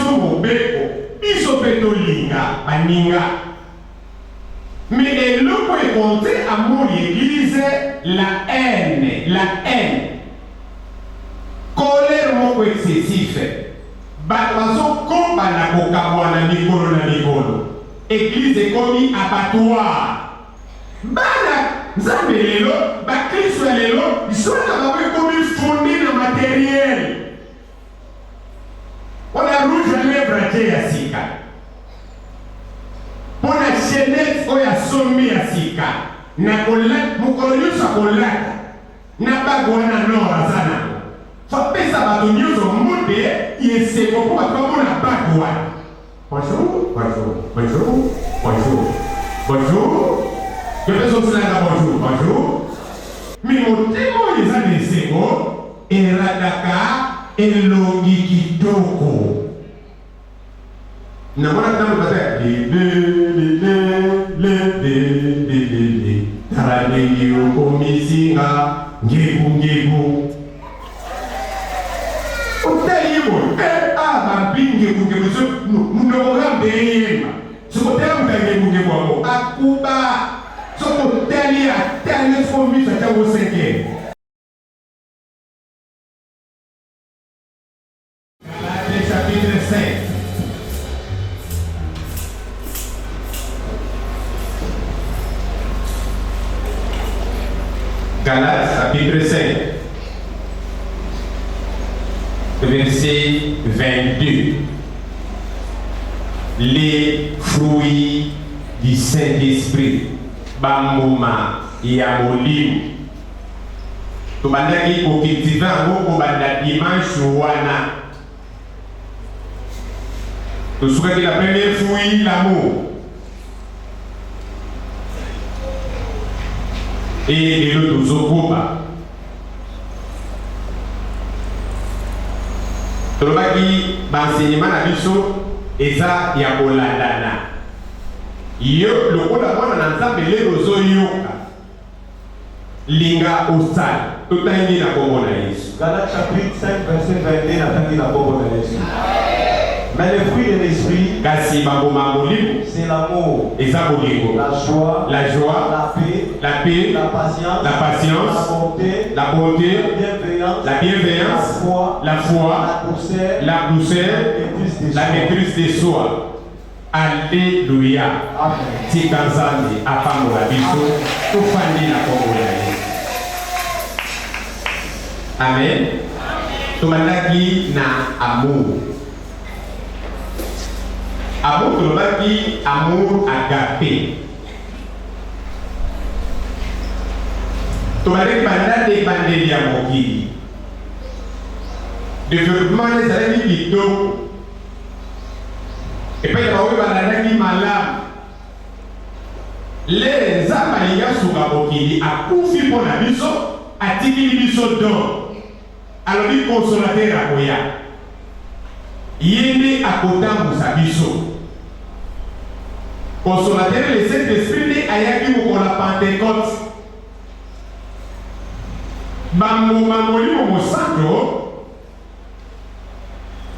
biso mobeko biso petolinga baninga mais eloko ekonte amour l'église la haine colère moko excessif bato bazokomba na kokabwana likolo na likolo église ekomi abattoir bana nzambe lelo bakristo ya lelo bisoka bango ekomi fondi na matériel mpona rouge à lèvre te ya sika mpona chaînette oyo asombi ya sika na mokolo nyonso akolata na bago wana nor aza nango fapesa bato nyonso mode yeseko mpo bato bamona bago wana bonjour bonjour bonjour bonjour bonjour je peux sortir là bonjour bonjour mais motema oyo eza na eseko eradaka elongi kitoko namona tango bata tarandengi okomisinga ngebu otayimo babingebu so munokokambeyenga sokoteyamutangebu amo akuba sokotali atali fomisa tango 5e chapitre 5. Galates chapitre 5. Verset 22. Les fruits du Saint-Esprit. Bambuma ya molimo. Tubandaki kokitiza ngoko banda dimanche wana. Nous souhaitons que la première fouille, l'amour. Et l'autre, nous occupons. Tout le monde qui l'enseignement à Bisso, et ça, il y a pour la dana. Yo, le coup d'abord, on a ensemble les roseaux yoka. Linga au sal. Tout le monde a comme on a dit. Galates chapitre 5, verset 22, on a dit la comme on a dit. Mais le fruit de l'esprit, c'est l'amour, la joie, la paix, la patience, la bonté, la bienveillance, la foi, la douceur, la maîtrise de soi. Alléluia. Tikanzani apamola biso tofandi na kombo ya Yesu. Amen. Tomandaki na amour. Amour tolobaki amour agapé. Tomandaki banda de bandeli ya mokili. Développement ezalaki kitoko. Epai ya baoyo balandaki malamu. Le nzambe alingi asuka mokili akufi mpo na biso atikili biso don. Alobi consolateur akoya. Yende akotambusa biso. Consolateur le Saint-Esprit nde ayaki mokola Pentecôte. Bamboma molimo mosanto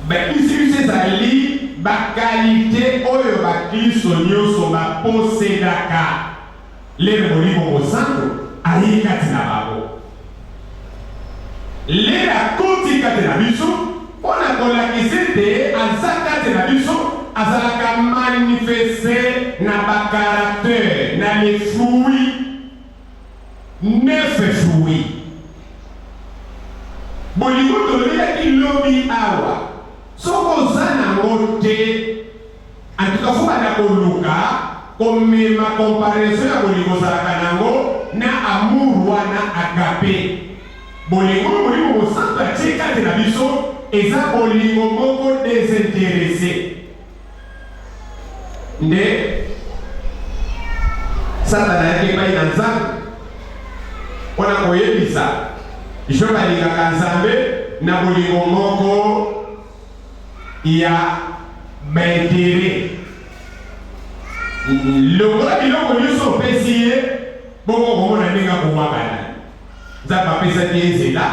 bakisi biso ezali bakalite oyo bakristo nyonso baposedaka lelo molimo mosanto ayi kati na bango. Lelo akoti kati na biso mpona kolakisa ete aza kati na biso azalaka manifeste na bakaraktere na les fruits 9 fruits. Bolingo tolobelaki lobi awa soko oza nango te antuka fo banda koluka komema comparaison ya bolingo ozalaka nango na amour wana agape. Bolingo molimo mosantu atie kati na biso eza bolingo moko désintéressé. Nde Satana yaki epai na Nzambe mpona koyebisa biso balingaka Nzambe na bolingo moko ya baintere. Lokola biloko nyonso opesi ye bongo komona ndenge akowakana. Nzambe apesaki ye nzela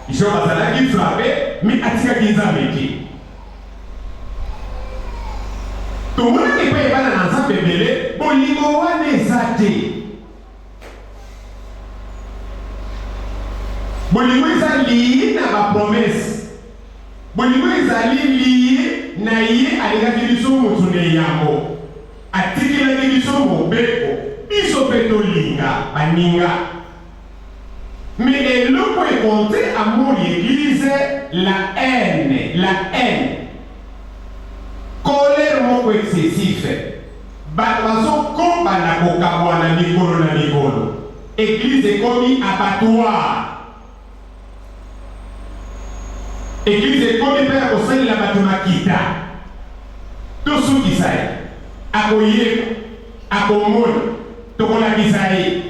biso bazalaki frappe mi atikaki Nzambe te. tomona ke pa ebana na nzambe ebele bolingo wana eza te. Bolingo ezali lié na bapromese. Bolingo ezali lié na ye alingaki biso motu na yango. Atikelaki biso mobeko. Biso mpe tolinga baninga. Mais eloko ekonte amour l'église, la haine. Colère moko excessif. Bato komba na kokabwa na mikolo. Église ekomi abattoir. Église ekomi mpe akosalela bato makita. Tosukisa ye. Akoyeba. Akomona. Tokolakisa ye.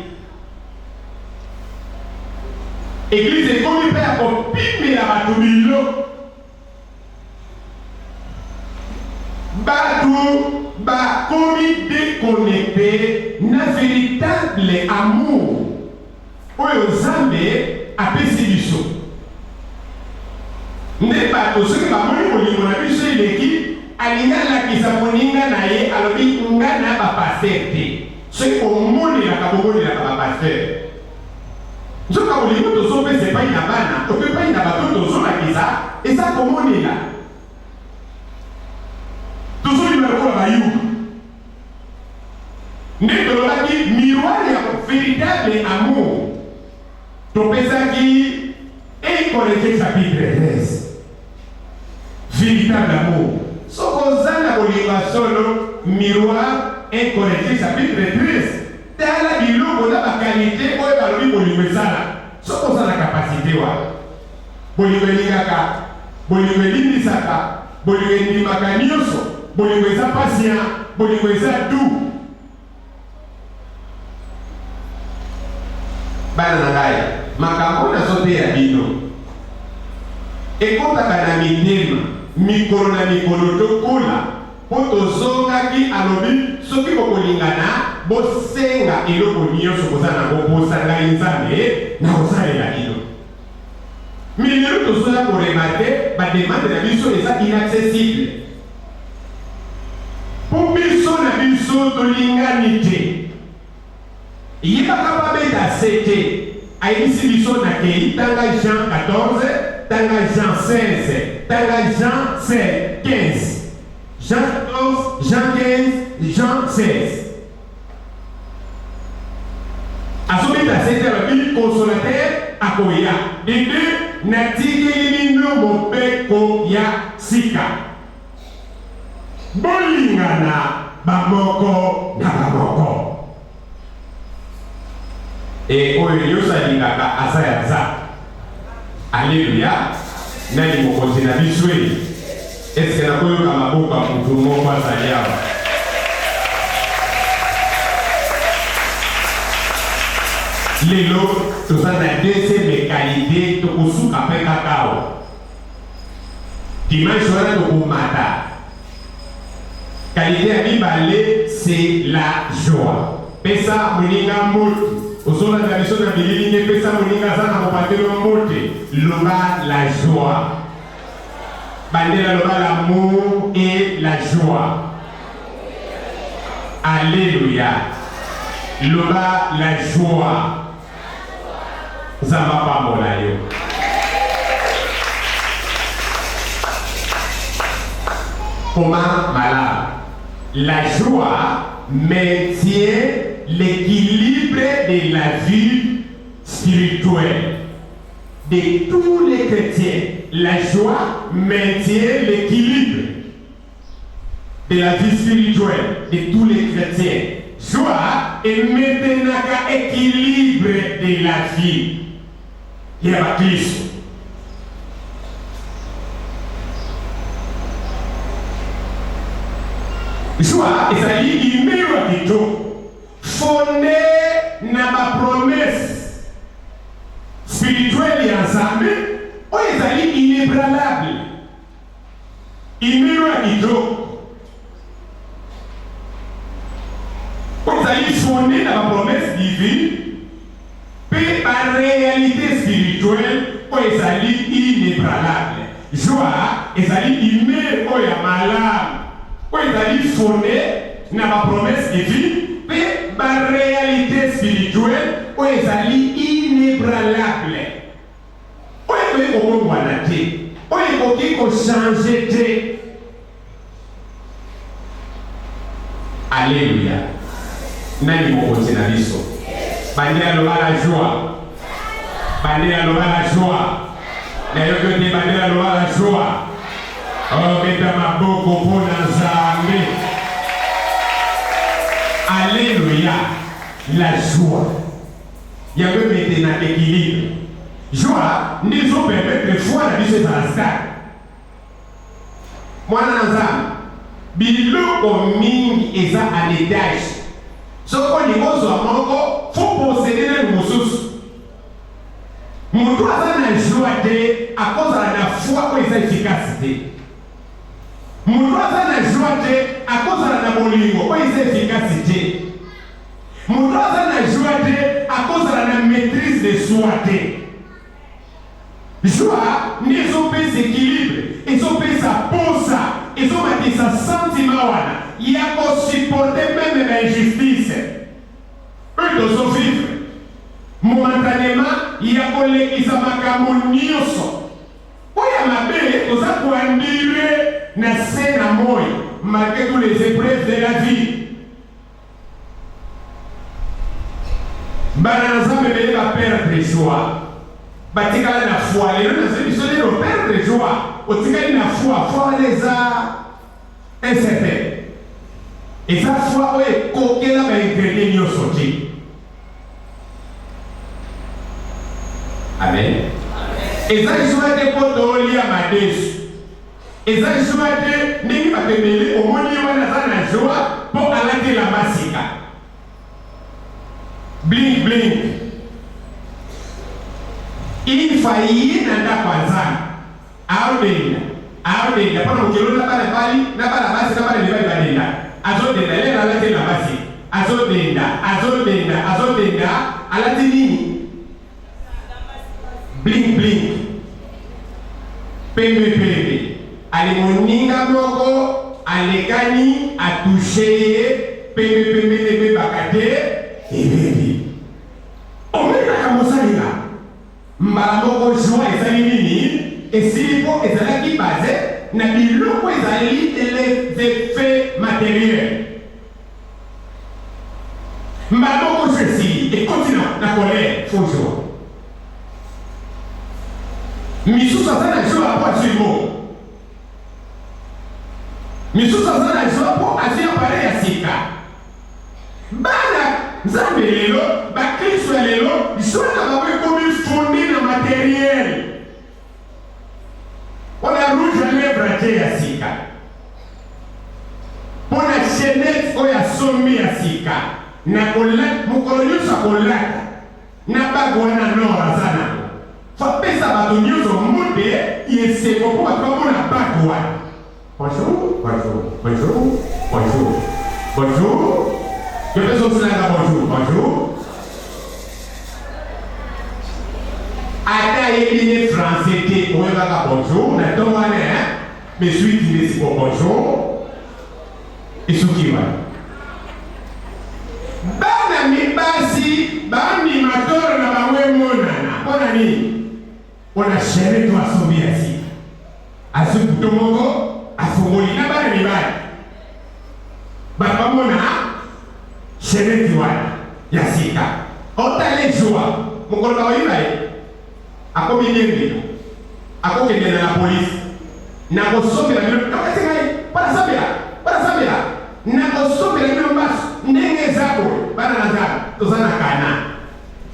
Église ekomi mpe akopimela bato bilo. Bato bakomi déconnecté na véritable amour oyo Nzambe apesi biso. Nde bato soki bamoni bolingo na biso eleki alinga alakisa moninga na ye alobi nga na bapaster te. Soki omonelaka bomonelaka bapaster. Nzoka bolingo tozopesa epai na bana ope epai na bato tozolakisa eza komonela. Tozolima lokola bayuda. Nde tolobaki miroir ya véritable amour. Topesaki 1 Corinthiens chapitre 13. Véritable amour. Soko zana bolingo solo miroir 1 Corinthiens chapitre 13. Tala biloko na bakalite oyo balobi bolingo ezala. Soko zana kapasite wa. Bolingo elingaka. Bolingo elimbisaka. Bolingo endimaka nyonso. Bolingo eza patient. Bolingo eza doux. Bana na ngai. Makambo nazote ya bino. Ekotaka na mitema. Mikolo na mikolo tokola. Po tozongaki alobi soki bokolingana bosenga eloko nyonso kozala bobosa ngai Nzambe na kosalela bino. Milelo tozoya koremate bademande na biso eza inaccessible. Po biso na biso tolingani te. Yebaka babeta sete. Ayebisi biso na kei tanga Jean 14, tanga Jean 16, tanga Jean 15. Jean 14, Jean 15, Jean 16. Asomita sete alabi consolateur akoya. Ede natikeli bino mopeko ya sika. Bolingana bamoko na bamoko. Et oyo nyonso alingaka aza ya nzambe. Alleluya. Nani mokonzi na biso ye? Eske nakoyoka maboko ya mutu moko azali awa? Lelo toza na deuxième qualité tokosuka mpe kaka awa. Dimanche wana tokomata. Qualité ya mibale c'est la joie. Pesa moninga motu. Osola na biso na bilili nye pesa moninga sana kopatelo mbote. Loba la joie. Bandela loba l'amour et la joie. Alléluia. Loba la joie. Zama pamola yo. Comment malade? La joie maintient l'équilibre de la vie spirituelle de tous les chrétiens. La joie maintient l'équilibre de la vie spirituelle de tous les chrétiens. Joie est maintenant équilibre de la vie. Il y a Christ. Joie ezali imelo ya kitoko fondé na ba promesse spirituelle ya Nzambe oyo ezali inébranlable. Imelo ya kitoko oyo ezali fondé na ba promesse divine pe ba réalité spirituelle oyo ezali inébranlable. Joie ezali imelo oyo ya malamu ezali fondé na promesse divine pe ba réalité spirituelle ezali inébranlable. Oyo ekokongwana te, oyo ekoki kochange te. Alléluia. Nani mokonzi na biso? Bandela loba la joie. Bandela loba la joie. Nayoki te bandela loba la joie. Oh, beta maboko mpona Nzambe. Alléluia. La joie. Yango mete na équilibre. Joie ndizo permettre foi na biso ezala stable. Mwana na Nzambe, biloko mingi eza en étage. Soko nikozwa moko fo posséder na mosusu. Mutu aza na joie te akozala na foi oyo eza efficacité. Mutu aza na joie te akozala na bolingo oyo eza efficacité. Mutu aza na joie te akozala na maîtrise de soi te. Joie nezopesa équilibre, ezopesa posa, ezomatisa sentiment wana ya kosupporter même l'injustice. Oyo tozovivre momentanément ya kolekisa makambo nyonso oyo ya mabe toza koandire na se na moi malgré tous les épreuves de la vie. Bana na Nzambe bele baperdre joie, batikala na foi. Lelo nazali biso lelo perdre joie, otikali na foi wana eza incertain. Eza foi oyo ekokela baingrédient nyonso te. Amen. Eza joie te mpo tolia madesu. Eza joie te ndenge bapemeli omoni wana aza na joie mpo alatela masika. Blink blink. Ifayi na ndako ya Nzambe. Aodenda. Mpona mokelo na bana bali, na bana basi, na bana mibali badenda. Azodenda, lelo alati na basi. Azodenda. Alati nini? Blink blink. Pembe. Alimoninga moko, alekani, atouché, pembe bakate, ebebi. Omeka kamosalila. Mbala moko joie ezali nini? Esili po ezalaki basé na biloko ezali les effets matériels. Mbala moko joie et continue na colère, faut joie. Misusu aza na joie po azwi mo. Misusu aza na joie po azwi appareil ya sika. Bana Nzambe lelo, bakristo ya lelo, joie na bango ekomi fondé na matériel. On a rouge à lèvres te ya sika. On a chaînette oyo asombi ya sika. Na kolata, mokolo nyonso akolata. Na bago wana nor aza nango. Fapesa bato nyonso mode yeseko mpo bato bamona bago wana. Bonjour. Je peux sortir là, bonjour. Ata yebine français te oyebaka bonjour na ntongo wana mais suite ndesi po bonjour esuki wana. Bana mibasi baanimatoro na bango emonana mpona nini? Mpona shere to asombi ya sika azwi buto moko afongoli na bana mibali bamona shere wana ya sika otale joie mokolo baoyiba ye akomi ndenge akokende na polisi na kosombela bino mpona sambela na kosombela bino mbaso ndenge ezako bana na Nzambe toza na kana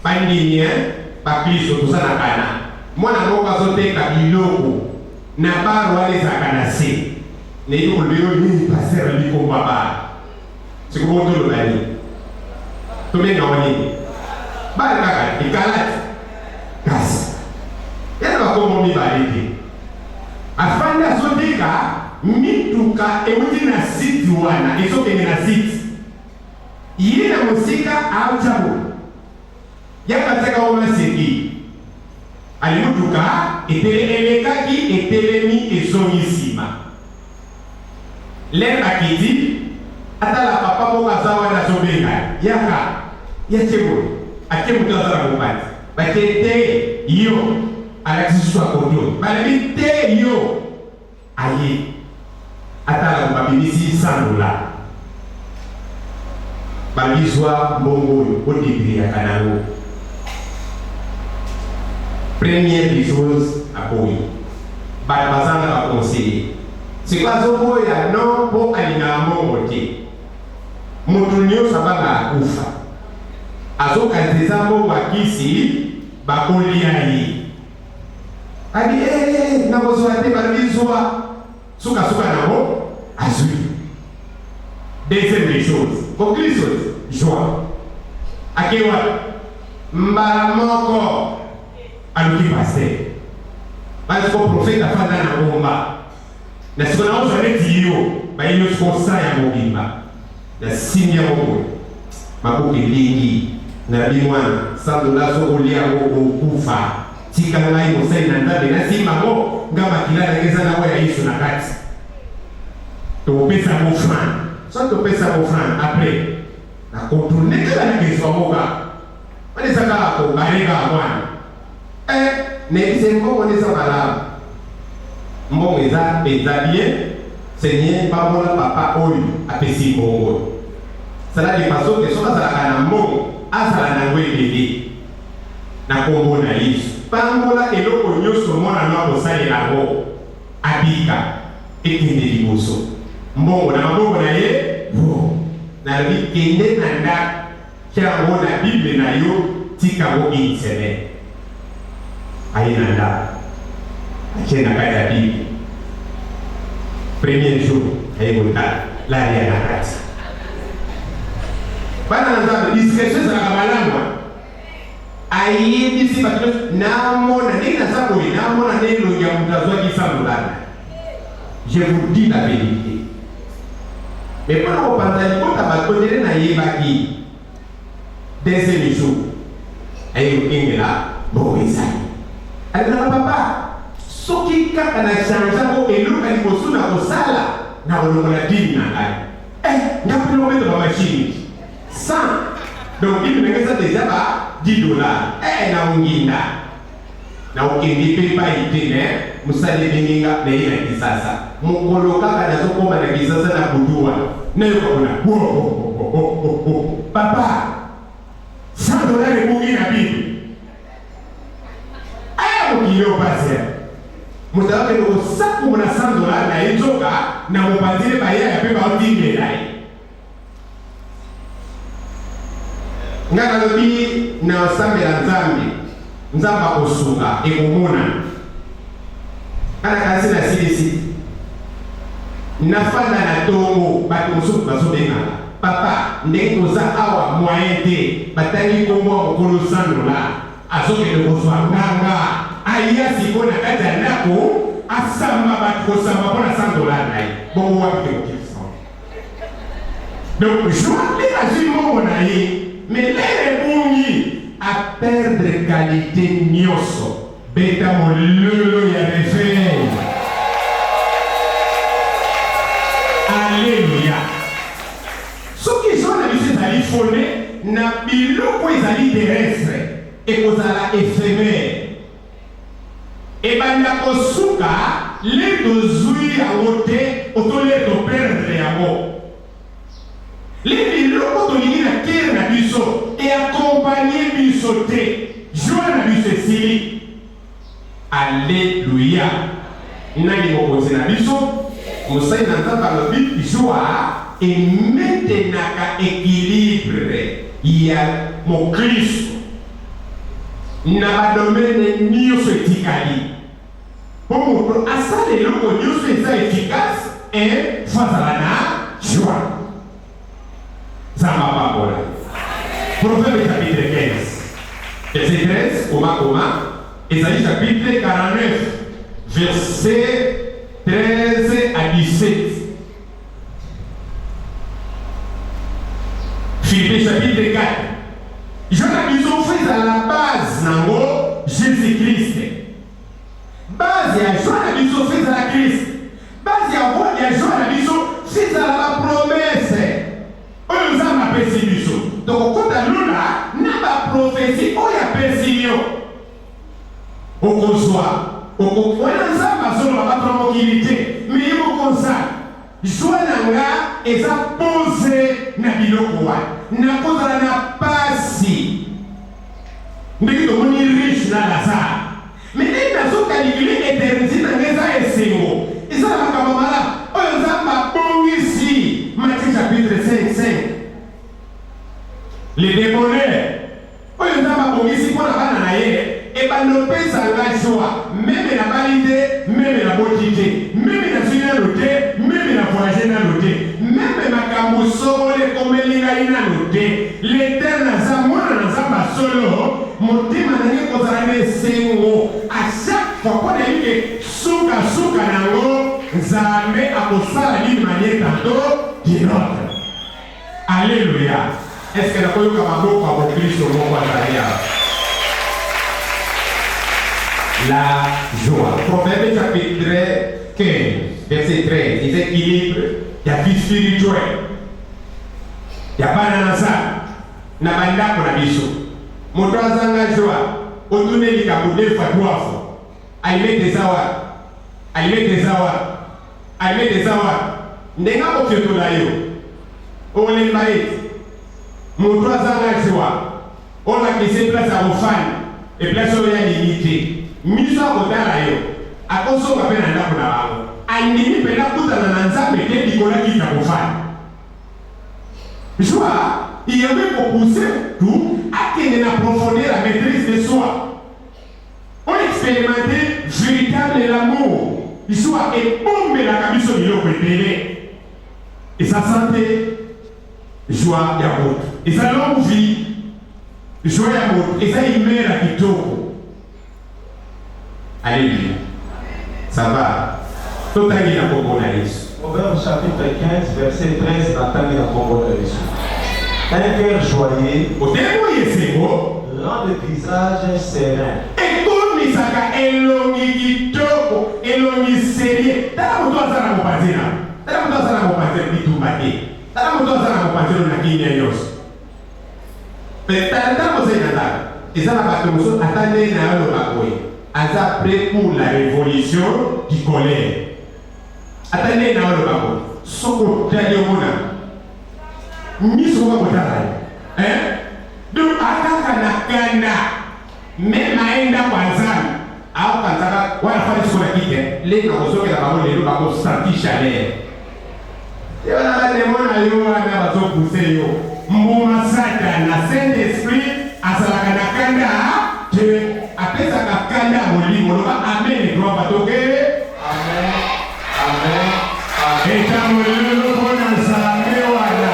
bandini bakristo toza na kana mwana moko azoteka biloko na baro wana ezalaka na se neyi kolobelo nini paster likomba bara sikobotoloba nini tobenga wanini bari kaka ekalati kasi yana bakombo mibale te afandi azoteka mituka ewuti na site wana ezokende na site ye na mosika autabo yakateka omaseki alimutuka elekaki etelemi ezongi nsima L'air akiti, ata la papa moka zawa na zobenga. Yaka, yachebo, akemu tazara mubati. Bakete yo, alakiswa kodo. Balabite yo, aye. Ata la mbabimisi sanula. Babizwa mbongo odibiri ya kanango. Première des choses à Boy. Bazanga va conseiller. C'est quoi ce boya non pour alina mongote. Mutunyo sabanga kufa. Azoka tezambo wakisi bakolia yi. Adi na bozwate babizwa suka nabo azui. Deuxième des choses. Pour Christ, joie. Akewa mbaramoko aluki pasteur. Parce que le prophète a fait un combat. Na siku na uzo hiyo, ba hiyo siku saa ya mobimba. Na sinya moko. Mabuki lingi na bimwana sandola so olia kufa. Tika ngai mosai na ndabe na sima mo ngama kilala ngeza na ya Yesu na kati. To pesa mo franc. So to pesa mo franc après. Na contourner kala ngeza moka. Wale saka ko barega bwana. Mais mbongo neza malamu. Mbongo eza bien. Seigneur pamola papa oyo apesi mbongo. Cela dit parce que soka sala kana mbongo asala na ngwelele. Na kombo na Yesu. Pamola eloko nyoso mona no kosalela ngo abika ekende liboso. Mbongo na mbongo na ye. Na lobi kende na nda kia na Bible na yo tika ngo internet. Aïnanda, Akena Kadabi, premier jour, Aïmota, l'arrière à la carte. Pendant la discrétion, ça va malama. Aïe, ici, parce que Namona, Ninazaboui, Namona, Nelo, Yamutazo, qui s'envolent. Je vous dis la vérité. Mais pendant qu'on pense à l'époque, à Bakonere, Naïbaki, deuxième jour, Aïmokingela, Borisai. Alors papa, ce qui kaka na changea ko eluka liboso na kosala na kolongola dini na ngai. Ngapi mettre ma machine 100. Donc il me reste déjà ba $10. Na unginda. Na ukindi pe pa itene, musale benginga na ina kisasa. Mukolo kaka na sokoma na kisasa na kudua. Na yuko kuna. Papa, $100 bungi na bibi. Kilo passer. Mutawape ko saku mona $100 na ezoka na mopatile ba ya pe ba otinge dai. Ngana lobi na sambela nzambi. Nzamba osuka ekomona. Kana kasi na silisi. Nafanda na tongo ba tosuka basobenga. Papa ndenge koza awa moyen te batangi kombo okolo $100. Azoke de kozwa nganga. Aya sikona kata nako asamba batosamba pona $100 nae bon wapi ko donc je vais agir mon nae mais les bongi à perdre qualité nyoso beta mon lolo ya refait alléluia ce qui sont les bises ali fondé na biloko ezali terrestre et kozala éphémère. Et banda kosuka les dozui à voter auto les to perdre yango. Les biloko to lini na kere na biso et accompagner biso te. Joie na biso si. Alléluia. Nani mokozi na biso mosai na nzamba lobi joie et maintenant ka équilibre ya mon Christ. Na domaine nyonso etikali. Pour asale loko nyonso eza efficace et fazala na joie. Zamba pakola. Proverbe chapitre 15. Verset 13, comment. Esaïe chapitre 49, verset 13 à 17. Philippe chapitre 4. Je l'ai offert à la base, nango, Jésus-Christ. Base ya Joie la biso fait à la Christ. Base ya voix ya Joie la biso fait lula na baprofesi oyo apesi yo okozwa wana nzambe azoloba bato na mokili te me ye mokonza jwa na nga eza pose na biloko wana nakozala na pasi ndenge tomoni riche na lazare me ndenge nazokalikile eternité na nga eza esengo eza na makambo malamu oyo nzambe abongisi Matthieu chapitre 5:5 le débonnaire oyo nzambe abongisi mpo na bana na ye ebanda opesanga joa meme na bali te meme na boti te meme na zwi nano te meme na voyage nano te meme makambo songolo ekomeli ngai nano te l'Eterne aza mwana na nzambe solo motema na ngai kozala na esengo a chaque fois mpo na yike sukasuka nango nzambe akosala d'une manière tantôt d'une autre. Alléluia. Est-ce que nakoyoka maboko ya mokristo moko azali awa? La joie. Proverbe chapitre 15, verset 13. Les équilibres, il y a vie spirituelle. Il y a pas d'anasa. Na bandako na biso. Moto azanga joie. Otune likambo deux fois trois fois. Aimete zawa. Aimete zawa. Aimete zawa. Ndenga okyotola yo. Ole mbaiti. Moto azanga joie. On a kissé place à ofani. Et place oya limité. Miso akotala yo akosonga mpe na ndako na bango andimi mpena kutana na nzambe te likola kita kofana joie il avait poussé tout akende na profondeur la maîtrise de soi on expérimenté véritable l'amour joie ebombelaka biso biloko ebele eza santé joie ya moto eza longue vie joie ya moto eza imera kitoko. Alléluia. Ça va. Totangi na Congo na Yesu. Proverbe chapitre 15, verset 13, Natangi na Congo na Yesu. Un cœur joyeux rend le visage serein. Ekomisaka elongi kitoko, elongi sérieux. Tala moto azala mopazina. Tala moto azala mopazina bitumba te. Tala moto azala mopazina na kinya nyonso. Tala mozena tala. Ezala bato moso atande na yo lobakoye. Aza prêt pour la révolution du colère. Attendez, na le babo. Soko tali omona. Ni soko kotala. Donc ataka na kanda. Même aenda kwa nzambe. Au kanzaka wala fali soko kite. Le na osoke la babo le babo senti chaleur. Yo na ba demona yo na bazo pousser yo. Mbuma Satan na Saint-Esprit asalaka na kanda. Apesa kakanda molimo loba amen droit batoke amen amen eta molimo kona nzambe wana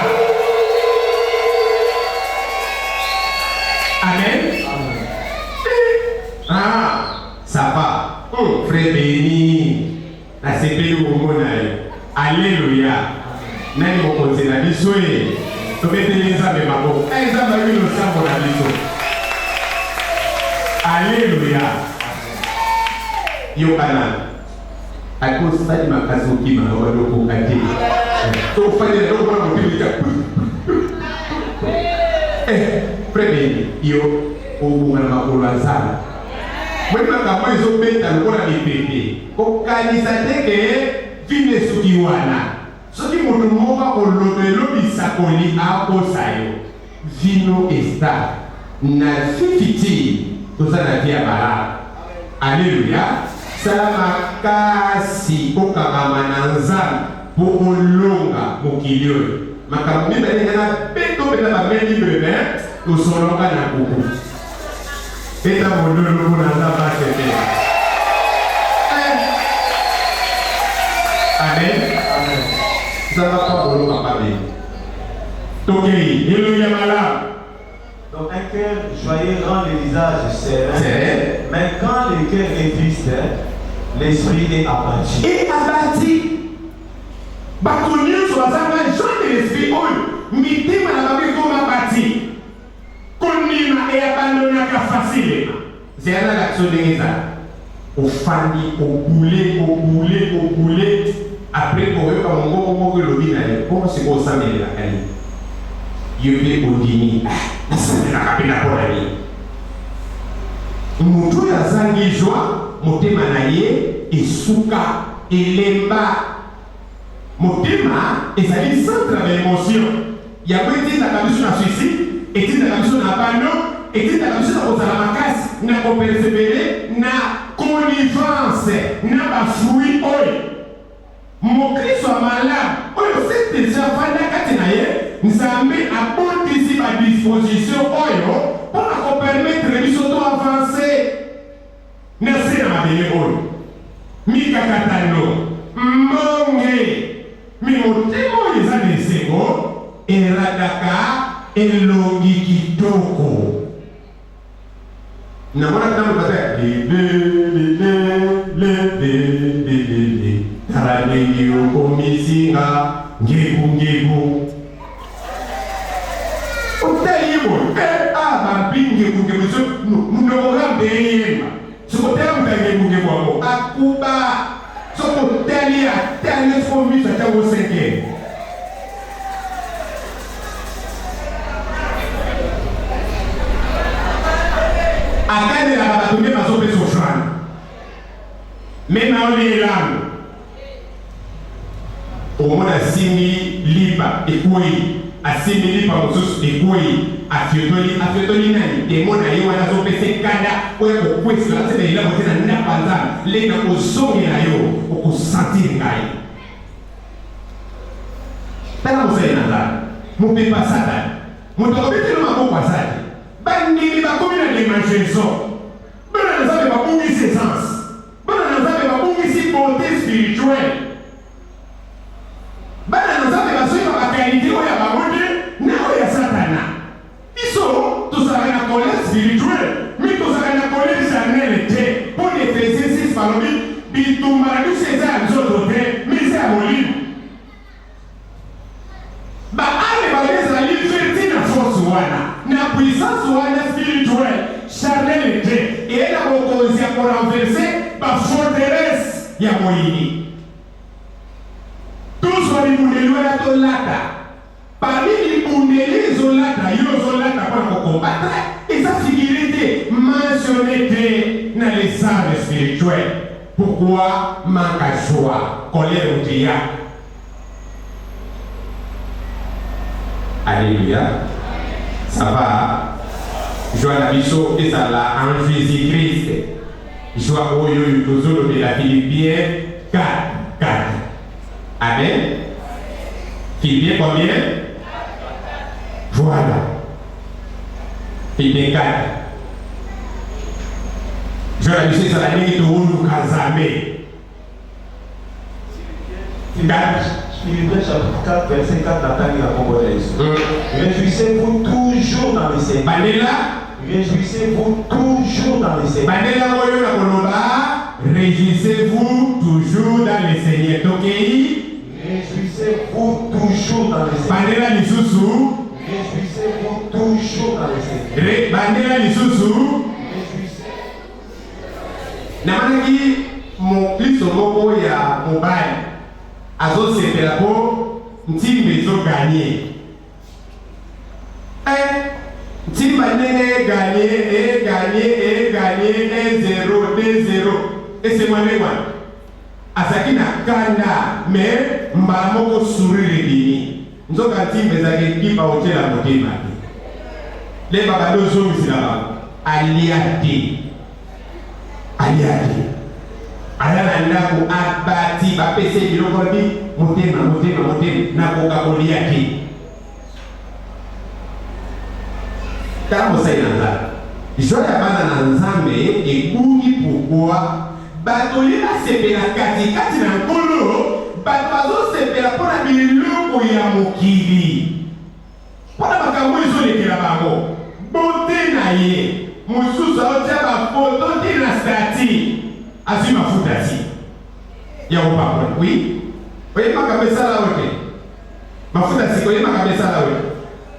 amen amen ah ça va frère béni na sepeli omona yo alléluia nani mokonzi na biso ye tobeteli nzambe maboko nzambe ayino sango na biso. Alléluia. Yokana. Akosali makazo kima na wadoko kati. To fanya ndo kwa mkimika. Premier yo obunga na makolo azala. Mwema kama izo beta ngora bipete. Ko kanisa teke vine sukiwana. Soki mutu moko olobelo bisakoli akosayo. Vino esta na fifiti. Tout ça n'a vie à Bala. Alléluia. Salama kasi okagamananzam pour longa mokilio. Makambi bali na beto bela ba meli bebe to solonga na kuku. Eta modolo ko na ba tete. Amen. Amen. Ça va pas bolo papa be. Toki, haleluya mala. Donc un cœur joyeux rend le visage serein. Mais quand le cœur est triste, l'esprit est abattu. Et abattu. Bakonyo sur la joie de l'esprit. Mitema na babi comme abattu. Konima et abandonné à facile. C'est un action de l'État. Au fani, au boulet. Après, pour eux, comme on le dit, comment c'est qu'on s'en met là? yobe ondini nasana kapenda pona ni mutu ya zangi joie motema na ye esuka elemba motema ezali centre ya émotion yango etindaka biso na suicide etindaka biso na bano etindaka biso na kozala makasi na kopersevere na connivence na bafruit oyo mokristo ya malamu oyo se deja vanda kati na ye nzambe abotisi badisposition oyo mpona kopermetre biso to avanse na se na mabele oyo mikakatano mbonge mi motema oyo eza na esengo eradaka elongi kitoko namona ntango bata lelelelelelelele tala ndenge okomisinga ngegu otali boy babingegu so munokokambe eyemba sokotala mutangegu wako akuba sokotali atali fomisa tango 5e akandelaka bato nde bazopesa ofrande me naolelano omona asimbi lipa ekwei asimbi lipa mosusu ekwei afiotoli nani demo na ye wana azopesa ekanda oyo kokwesela nsena elamo te na ndapa nzambe leka kozongela yo okosantire ngai tala mosali na nzambe mopepa satani moto akobetela maboko asali bandimi bakomi na démangeaison bana na nzambe babungisi essence bana na nzambe babungisi bonté spirituelle bana na nzambe bazoyeba bakalite oyo ya bango te na oyo ya satana biso tozalaka na colère spirituelle mi tozalaka na colère charnelle te mpo na Efesiens 6 balobi bitumba na biso eza ya nzoto te mi eza ya molimo baale balobi ezali verti na force wana na puissance wana spirituelle charnelle te eyena bokonzi ya korenverse baforteresse ya moyini tozwa libundeli wana tolata parmi libundeli ezolata yo ozolata mpona kokombatre eza figuré te mentionné te na les armes spirituelles. Pourquoi manque à joie, colère ou théâtre? Alléluia. Ça va? Joie la biso et ça là en Jésus-Christ. Joie au yo tozolo de la Philippiens 4. Amen. Philippiens combien? Voilà. Philippiens 4. Joie la biso et ça là ni to kazame. Philippiens chapitre 4, verset 4, Nathalie la Congolaise. Réjouissez-vous toujours dans les Seigneurs. Réjouissez-vous toujours dans les Seigneurs. Réjouissez-vous toujours dans les Seigneurs. Réjouissez-vous toujours dans les Seigneurs. Réjouissez-vous toujours dans les Seigneurs. Namanaki mon Kristo moko ya mobile azosepela po ntimba ezoganye ntimba ndenge eganye 1-0 esemwane wana azalaki na kanda me mbala moko sourire ebimi nzoka ntimba ezalaki ekipa otela motema te leba bado ozongisila bango alia te aya na ndako abati bapese biloko bi motema nakoka kolia te tala mosali na nzambe joie ya bana na nzambe ebungi pourkui bato ye basepela katikati na nkolo bato bazosepela mpo na biloko ya mokili mpo na makambo ezolekela bango bote na ye mosusu aotya bafoto te na stati azwi mafuta ti ya kopakola wi oyebaka besala oyo te mafuta sika oyebaka besala oyo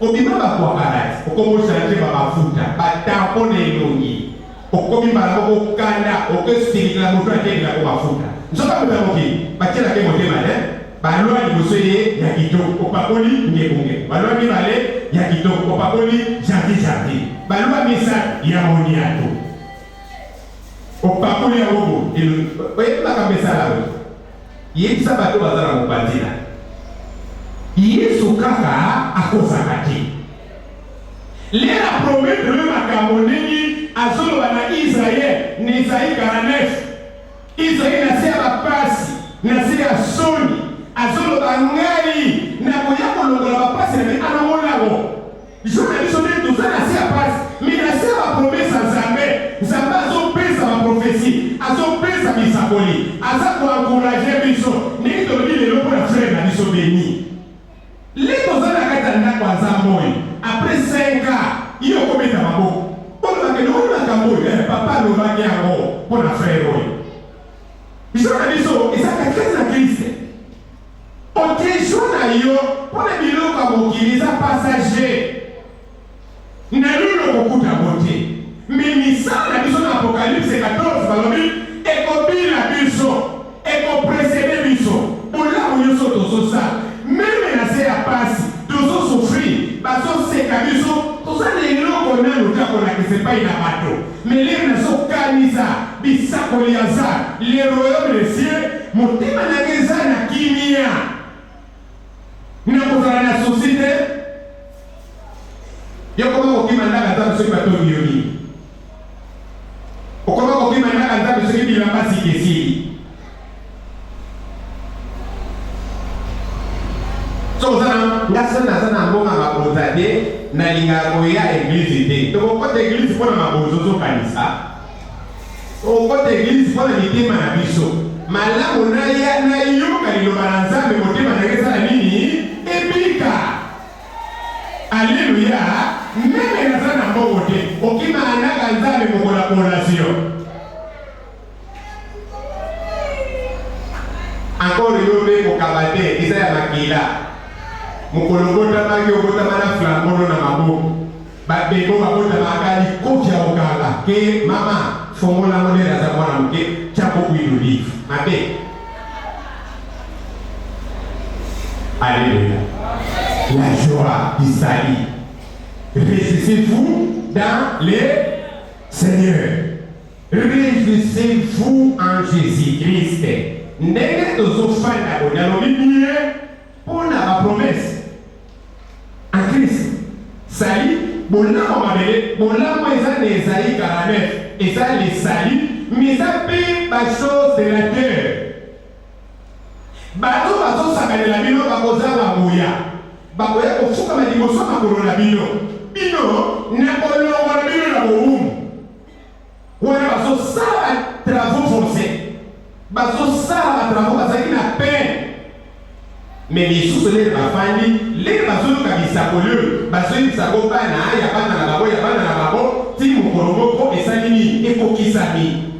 obima bakwakalati okomosala te bamafuta batampo na elongi okomi mbala moko okanda okosilikila moto atekelako mafuta nzoka moto ya mokili batielake motema te balwa liboso ye ya kitoko opakoli ngebunge, balwa mibale ya kitoko opakoli jardin, balwa misa ya moniato opakoli ya gogo oyebaka mesala we yebisa bato bazala mopanzina Yesu kaka akozaka te lera promettre le makambo ndenge azoloba na Israel na Isaïe 49 Israel na se ya bapasi na se ya soni azoloba ngai na koya kolongola bapasi na me anamolago jona biso nde toza na se ya pasi me na se ya bapromese ya Nzambe azopesa baprofesi azopesa bisakoli aza koankuraje biso ndenge tolobi lelo mpo na frere na biso beni le toza na kati ya ndako ya Nzambe oyo après 5 ans iyo kobeta maboko mpona bakende oyo makambo oyo papa alobaki yango mpo na frere oyo biso na biso eza katikati na Kristo otejo na yo mpo na biloko ya mokili eza passager na lelo kokuta bote me misala na biso na Apocalypse 14 balobi ekobila biso ekopresede biso bolamu nyonso tozosala meme na se ya pasi tozosufrir bazoseka biso toza na eloko nano takolakisa epai na bato me lere nazokanisa bisakoli ya za le royaume de cieux motema nanga eza na kimia nakozala na susi te yokoma kokima ndaka Nzambe soki batongi yo nini okoma kokima ndaka Nzambe soki bilamba sikesili so ozana ngasana sana mbonga maboza te na lingaka koya eglise te tokokota eglise mpona mabozo ozokanisa okota eglise mpona mitema na biso malamu nayoka liloba na Nzambe motema nange esala nini ebika alleluya meme naza na mbongo te okima andaka Nzambe mokolaboration encore yo mpe kokaba te eza ya makila mokolo botamaki obotama na flambono na maboko babeko babotamaka likoki ya kokanga ke mama fongola ngo nde naza mwana moke tiako kuilu livre mabe alléluia la joie du salut réjouissez-vous dans le Seigneur réjouissez-vous en Jésus-Christ ndenge tozofanda bonyalobi bie mpona bapromese en Christ sali bolamu mabele bolamu eza na Esaïe 49 eza le sali mais eza mpe bachose de la terre bato bazosakanela bino bakozala moya bakoya kofukama liboso makolo na bino na kolongola bino na bowumu wana bazosala travaux forcés bazosala batravo bazalaki na peine me lisusu lere bafandi lere bazoluka bisakoli oyo bazoyebisako bana ya bana na bango ti mokolo moko esali nini ekokisami